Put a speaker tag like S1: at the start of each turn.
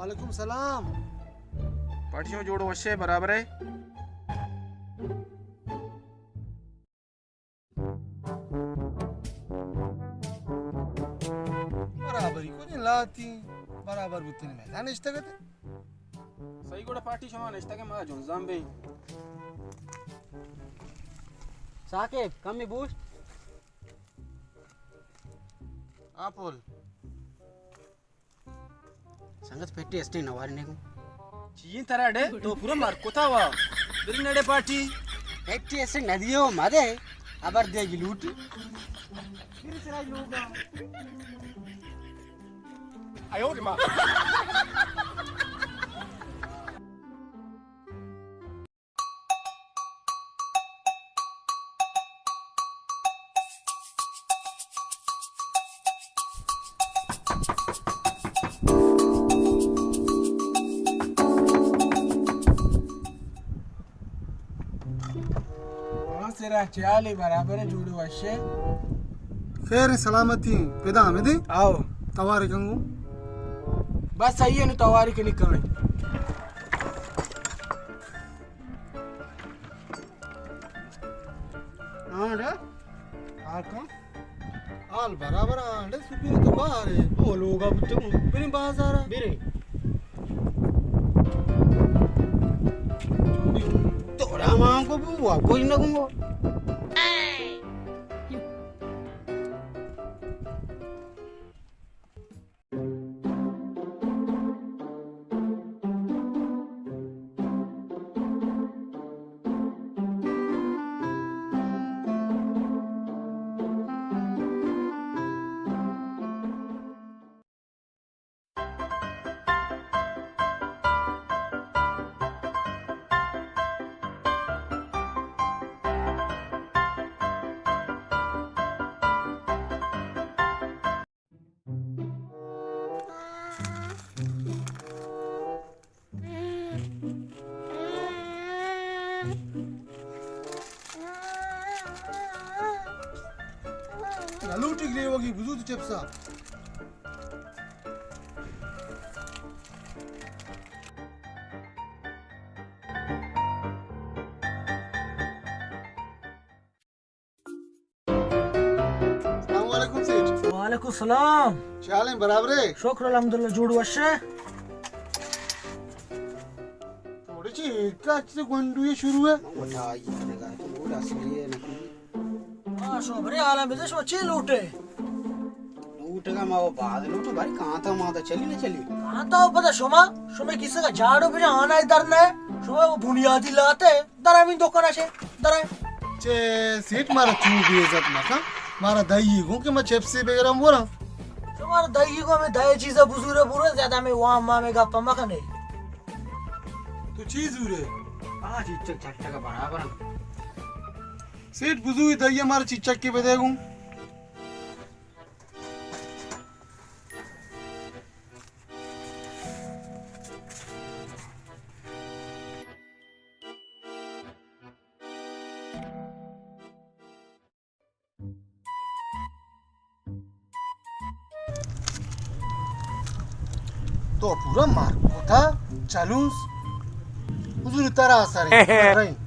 S1: वालेकुम सलाम।
S2: पार्टियों जोड़ वश्य बराबर है।
S1: बराबरी को नहीं लाती बराबर बुत्ते ने मैदान इश्ता करते
S2: सही गोड़ा पार्टी शमा नष्टा के मां जोन जाम बे
S3: साकेब कमी बूस्ट
S1: आपोल
S3: संगत पेटी अस्टी नवारी को
S2: चीन तराडे तो पूरा मार कोता वा बिरी नडे पार्टी
S3: पेटी अस्टी नदियो मादे अबर देगी लूट
S2: फिर से राज लोगा आयो रे मां
S1: तेरा चाली बराबर है जोड़ो वश्य खैर सलामती पैदा हमें दे आओ तवारी कंगू बस सही है न तवारी के निकलने हाँ रे आका आल बराबर आंडे सुबह तो बाहर है वो लोग अब तो बिरी बाजार बिरी तोड़ा मां को बुआ कोई ना गुंगो लूटी गई होगी बुजुर्ग चेप्सा अस्सलामुअलैकुम सेठ
S4: वालेकुम सलाम
S1: चालें बराबर है
S4: शुक्र अल्हम्दुलिल्लाह जोड़ वश्य
S1: थोड़ी सी इतना अच्छे गुंडू ये शुरू है
S3: उठा ये करेगा थोड़ा असली है ना
S4: हां शोभरे आलम में जो ची लूटे
S3: लूटेगा मां वो बाद लूटो भाई कहां था मां तो चली ना चली
S4: कहां था पता शोमा किसे का झाड़ू पे आना इधर ने शोमा वो बुनियादी लाते दरामी दुकान है दराई
S1: चे सेठ मारा चूक इज्जत ना का मारा दही को कि मैं चेप्सी बेगरम बोला
S4: तुम्हारा दही को में दही चीज़ बुजुर्ग पूरे ज्यादा में वहां मां में गप्पा मखने
S1: तो चीज उरे
S3: आ चिच्चक छट्टा का बराबर
S1: सेठ बुजुर्ग दही हमारा चिच्चक के पे देखूं तो पूरा मार्को था चालूस बुजुर्ग तरह असर है